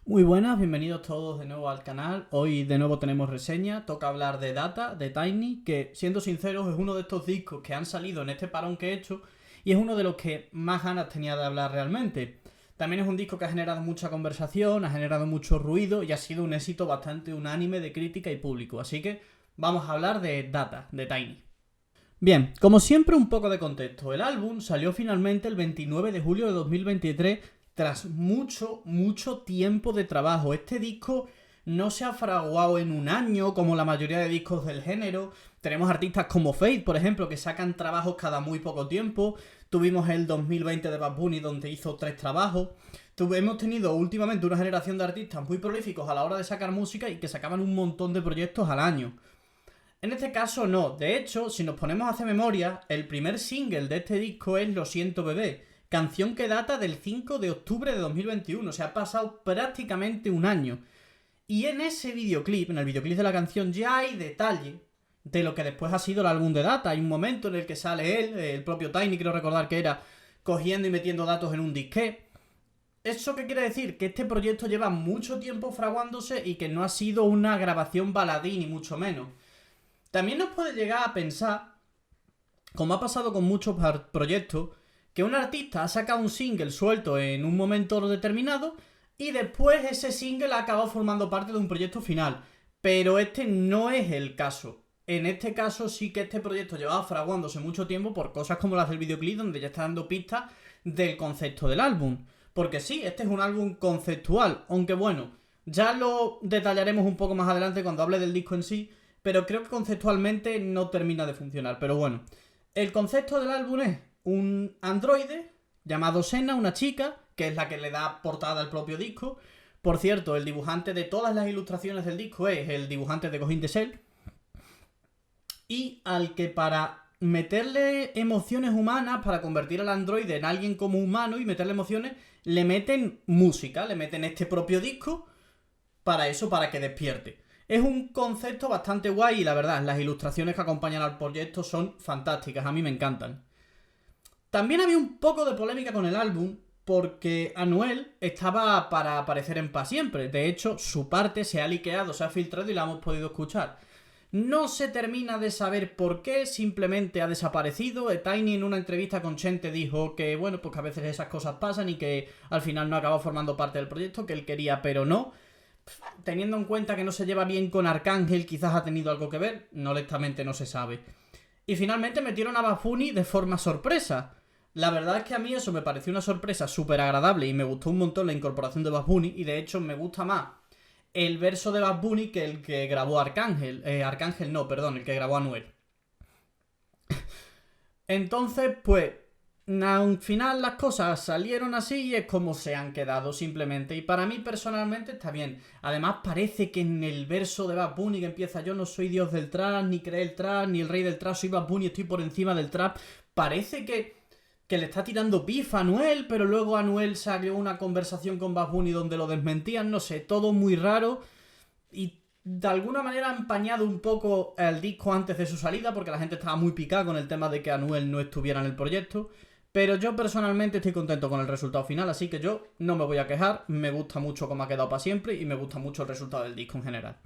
Muy buenas, bienvenidos todos de nuevo al canal. Hoy de nuevo tenemos reseña, toca hablar de Data, de Tiny, que siendo sinceros es uno de estos discos que han salido en este parón que he hecho y es uno de los que más ganas tenía de hablar realmente. También es un disco que ha generado mucha conversación, ha generado mucho ruido y ha sido un éxito bastante unánime de crítica y público, así que vamos a hablar de Data, de Tiny. Bien, como siempre un poco de contexto. El álbum salió finalmente el 29 de julio de 2023 tras mucho tiempo de trabajo. Este disco no se ha fraguado en un año como la mayoría de discos del género. Tenemos artistas como Fate, por ejemplo, que sacan trabajos cada muy poco tiempo. Tuvimos el 2020 de Bad Bunny donde hizo 3 trabajos. Hemos tenido últimamente una generación de artistas muy prolíficos a la hora de sacar música y que sacaban un montón de proyectos al año. En este caso no, de hecho, si nos ponemos a hacer memoria, el primer single de este disco es Lo siento bebé, canción que data del 5 de octubre de 2021, o sea, ha pasado prácticamente un año. Y en ese videoclip, en el videoclip de la canción, ya hay detalle de lo que después ha sido el álbum de Data. Hay un momento en el que sale él, el propio Tiny, creo recordar que era, cogiendo y metiendo datos en un disquete. ¿Eso qué quiere decir? Que este proyecto lleva mucho tiempo fraguándose y que no ha sido una grabación baladí, ni mucho menos. También nos puede llegar a pensar, como ha pasado con muchos proyectos, que un artista ha sacado un single suelto en un momento determinado y después ese single ha acabado formando parte de un proyecto final. Pero este no es el caso. En este caso sí que este proyecto llevaba fraguándose mucho tiempo por cosas como las del videoclip, donde ya está dando pistas del concepto del álbum. Porque sí, este es un álbum conceptual, aunque bueno, ya lo detallaremos un poco más adelante cuando hable del disco en sí, pero creo que conceptualmente no termina de funcionar. Pero bueno, el concepto del álbum es un androide llamado Senna, una chica, que es la que le da portada al propio disco. Por cierto, el dibujante de todas las ilustraciones del disco es el dibujante de Ghost in the Shell, y al que para meterle emociones humanas, para convertir al androide en alguien como humano y meterle emociones, le meten música, le meten este propio disco para eso, para que despierte. Es un concepto bastante guay y la verdad, las ilustraciones que acompañan al proyecto son fantásticas, a mí me encantan. También había un poco de polémica con el álbum porque Anuel estaba para aparecer en Pa' Siempre. De hecho, su parte se ha liqueado, se ha filtrado y la hemos podido escuchar. No se termina de saber por qué, simplemente ha desaparecido. Tiny en una entrevista con Chente dijo que, bueno, pues que a veces esas cosas pasan y que al final no acabó formando parte del proyecto, que él quería pero no. Teniendo en cuenta que no se lleva bien con Arcángel, quizás ha tenido algo que ver, honestamente no se sabe. Y finalmente metieron a Bad Bunny de forma sorpresa. La verdad es que a mí eso me pareció una sorpresa súper agradable y me gustó un montón la incorporación de Bad Bunny, y de hecho me gusta más el verso de Bad Bunny que el que grabó Arcángel. Arcángel no, perdón, el que grabó Anuel. Entonces, pues, al final las cosas salieron así y es como se han quedado simplemente. Y para mí personalmente está bien. Además parece que en el verso de Bad Bunny que empieza: yo no soy dios del trap, ni creé el trap, ni el rey del trap, soy Bad Bunny, estoy por encima del trap. Parece que le está tirando pif a Anuel, pero luego Anuel salió una conversación con Bad Bunny donde lo desmentían, no sé, todo muy raro. Y de alguna manera ha empañado un poco el disco antes de su salida, porque la gente estaba muy picada con el tema de que Anuel no estuviera en el proyecto. Pero yo personalmente estoy contento con el resultado final, así que yo no me voy a quejar. Me gusta mucho cómo ha quedado para siempre y me gusta mucho el resultado del disco en general.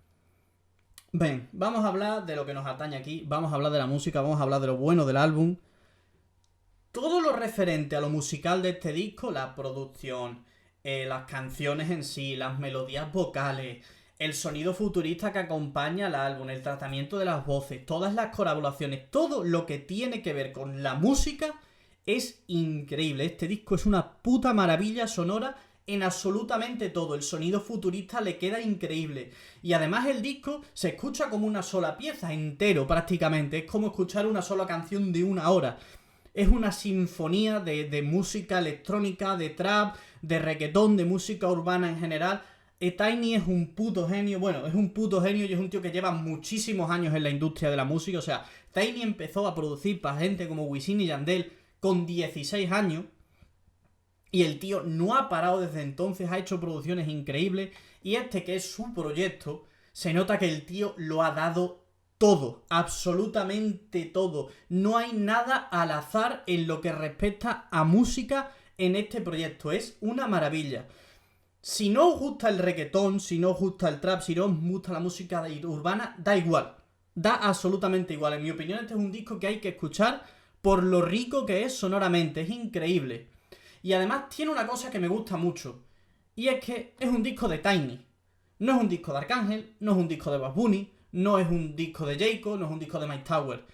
Bien, vamos a hablar de lo que nos atañe aquí, vamos a hablar de la música, vamos a hablar de lo bueno del álbum. Todo lo referente a lo musical de este disco, la producción, las canciones en sí, las melodías vocales, el sonido futurista que acompaña al álbum, el tratamiento de las voces, todas las colaboraciones, todo lo que tiene que ver con la música es increíble. Este disco es una puta maravilla sonora en absolutamente todo. El sonido futurista le queda increíble. Y además el disco se escucha como una sola pieza, entero prácticamente. Es como escuchar una sola canción de una hora. Es una sinfonía de música electrónica, de trap, de reggaetón, de música urbana en general. Tiny es un puto genio, bueno, es un puto genio y es un tío que lleva muchísimos años en la industria de la música. O sea, Tiny empezó a producir para gente como Wisin y Yandel con 16 años y el tío no ha parado desde entonces, ha hecho producciones increíbles, y este que es su proyecto, se nota que el tío lo ha dado todo, absolutamente todo. No hay nada al azar en lo que respecta a música en este proyecto. Es una maravilla. Si no os gusta el reggaetón, si no os gusta el trap, si no os gusta la música urbana, da igual. Da absolutamente igual. En mi opinión, este es un disco que hay que escuchar por lo rico que es sonoramente. Es increíble. Y además tiene una cosa que me gusta mucho. Y es que es un disco de Tiny. No es un disco de Arcángel, no es un disco de Bad Bunny, no es un disco de Jayco, no es un disco de Mike Tower.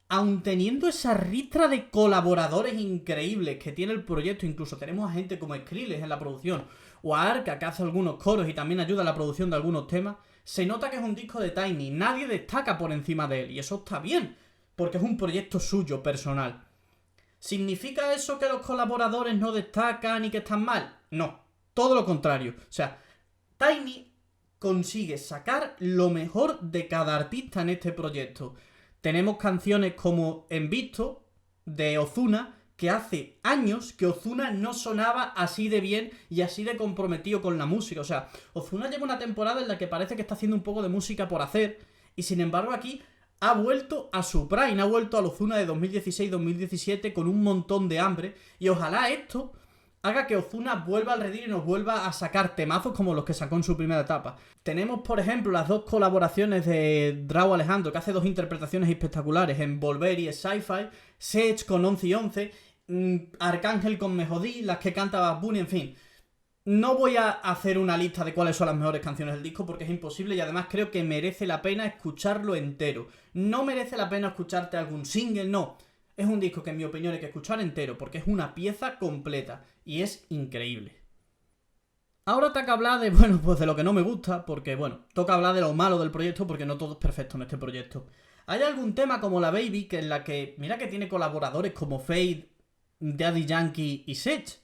Aun teniendo esa ristra de colaboradores increíbles que tiene el proyecto, incluso tenemos a gente como Skrillex en la producción, o a Arca que hace algunos coros y también ayuda a la producción de algunos temas, se nota que es un disco de Tiny, nadie destaca por encima de él, y eso está bien, porque es un proyecto suyo, personal. ¿Significa eso que los colaboradores no destacan y que están mal? No, todo lo contrario. O sea, Tiny consigue sacar lo mejor de cada artista en este proyecto. Tenemos canciones como En Visto, de Ozuna, que hace años que Ozuna no sonaba así de bien y así de comprometido con la música. O sea, Ozuna lleva una temporada en la que parece que está haciendo un poco de música por hacer, y sin embargo aquí ha vuelto a su prime, ha vuelto al Ozuna de 2016-2017 con un montón de hambre, y ojalá esto haga que Ozuna vuelva al redil y nos vuelva a sacar temazos como los que sacó en su primera etapa. Tenemos, por ejemplo, las dos colaboraciones de Rauw Alejandro, que hace dos interpretaciones espectaculares en Volver y Sci-Fi, Sech con 11 y 11, Arcángel con Me Jodí, las que canta Bad Bunny, en fin. No voy a hacer una lista de cuáles son las mejores canciones del disco porque es imposible, y además creo que merece la pena escucharlo entero. No merece la pena escucharte algún single, no. Es un disco que en mi opinión hay que escuchar entero porque es una pieza completa y es increíble. Ahora toca hablar de, bueno, pues de lo que no me gusta, porque, bueno, toca hablar de lo malo del proyecto porque no todo es perfecto en este proyecto. Hay algún tema como La Baby, que en la que, mira que tiene colaboradores como Fade, Daddy Yankee y Sech,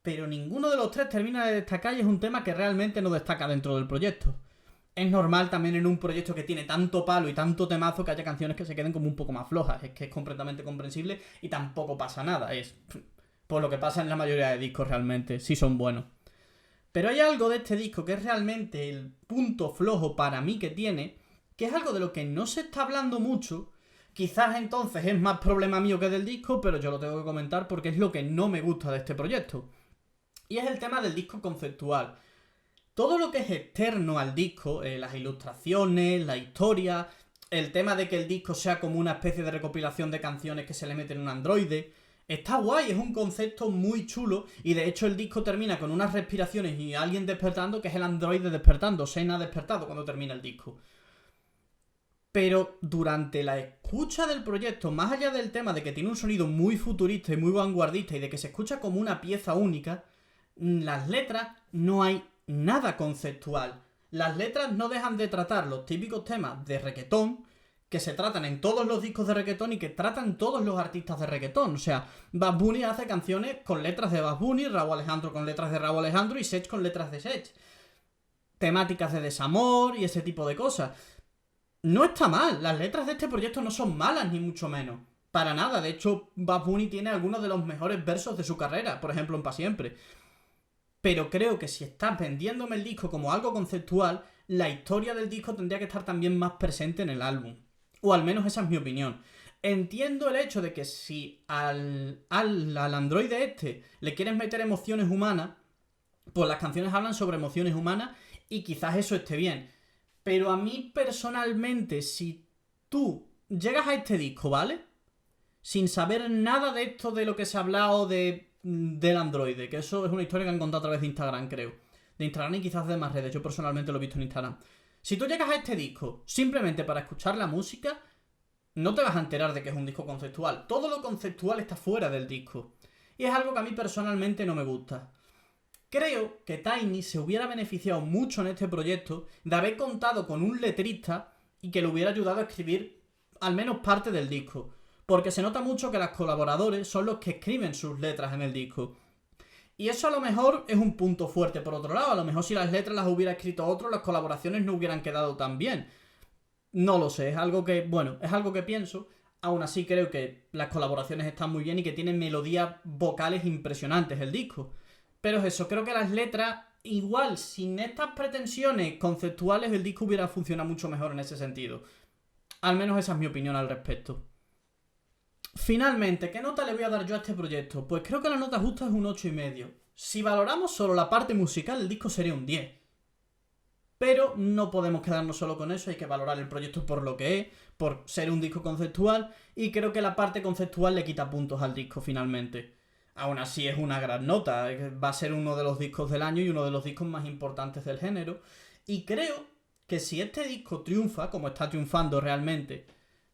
pero ninguno de los tres termina de destacar y es un tema que realmente no destaca dentro del proyecto. Es normal también en un proyecto que tiene tanto palo y tanto temazo que haya canciones que se queden como un poco más flojas. Es que es completamente comprensible y tampoco pasa nada. Es por lo que pasa en la mayoría de discos realmente. Sí son buenos. Pero hay algo de este disco que es realmente el punto flojo para mí que tiene, que es algo de lo que no se está hablando mucho. Quizás entonces es más problema mío que del disco, pero yo lo tengo que comentar porque es lo que no me gusta de este proyecto. Y es el tema del disco conceptual. Todo lo que es externo al disco, las ilustraciones, la historia, el tema de que el disco sea como una especie de recopilación de canciones que se le meten en un androide, está guay, es un concepto muy chulo, y de hecho el disco termina con unas respiraciones y alguien despertando, que es el androide despertando, Sen ha despertado cuando termina el disco. Pero durante la escucha del proyecto, más allá del tema de que tiene un sonido muy futurista y muy vanguardista y de que se escucha como una pieza única, las letras no hay nada conceptual. Las letras no dejan de tratar los típicos temas de reggaetón que se tratan en todos los discos de reggaetón y que tratan todos los artistas de reggaetón. O sea, Bad Bunny hace canciones con letras de Bad Bunny, Rauw Alejandro con letras de Rauw Alejandro y Sech con letras de Sech. Temáticas de desamor y ese tipo de cosas. No está mal, las letras de este proyecto no son malas ni mucho menos. Para nada, de hecho Bad Bunny tiene algunos de los mejores versos de su carrera, por ejemplo en Pa' Siempre. Pero creo que si estás vendiéndome el disco como algo conceptual, la historia del disco tendría que estar también más presente en el álbum. O al menos esa es mi opinión. Entiendo el hecho de que si al androide este le quieres meter emociones humanas, pues las canciones hablan sobre emociones humanas y quizás eso esté bien. Pero a mí personalmente, si tú llegas a este disco, ¿vale? Sin saber nada de esto de lo que se ha hablado del androide, que eso es una historia que han contado a través de Instagram, creo. De Instagram y quizás de más redes, yo personalmente lo he visto en Instagram. Si tú llegas a este disco simplemente para escuchar la música, no te vas a enterar de que es un disco conceptual. Todo lo conceptual está fuera del disco. Y es algo que a mí personalmente no me gusta. Creo que Tiny se hubiera beneficiado mucho en este proyecto de haber contado con un letrista y que le hubiera ayudado a escribir al menos parte del disco. Porque se nota mucho que los colaboradores son los que escriben sus letras en el disco. Y eso a lo mejor es un punto fuerte por otro lado. A lo mejor si las letras las hubiera escrito otro, las colaboraciones no hubieran quedado tan bien. No lo sé, es algo que, bueno, es algo que pienso. Aún así creo que las colaboraciones están muy bien y que tienen melodías vocales impresionantes el disco. Pero es eso, creo que las letras, igual, sin estas pretensiones conceptuales, el disco hubiera funcionado mucho mejor en ese sentido. Al menos esa es mi opinión al respecto. Finalmente, ¿qué nota le voy a dar yo a este proyecto? Pues creo que la nota justa es un 8,5. Si valoramos solo la parte musical, el disco sería un 10. Pero no podemos quedarnos solo con eso, hay que valorar el proyecto por lo que es, por ser un disco conceptual, y creo que la parte conceptual le quita puntos al disco finalmente. Aún así es una gran nota, va a ser uno de los discos del año y uno de los discos más importantes del género. Y creo que si este disco triunfa, como está triunfando realmente,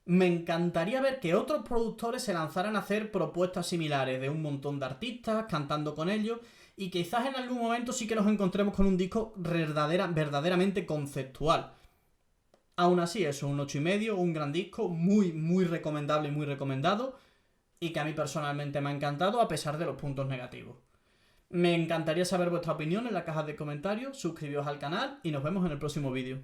me encantaría ver que otros productores se lanzaran a hacer propuestas similares de un montón de artistas, cantando con ellos, y quizás en algún momento sí que nos encontremos con un disco verdaderamente conceptual. Aún así, eso, un 8,5, un gran disco, muy, muy recomendable y muy recomendado, y que a mí personalmente me ha encantado a pesar de los puntos negativos. Me encantaría saber vuestra opinión en la caja de comentarios, suscribíos al canal y nos vemos en el próximo vídeo.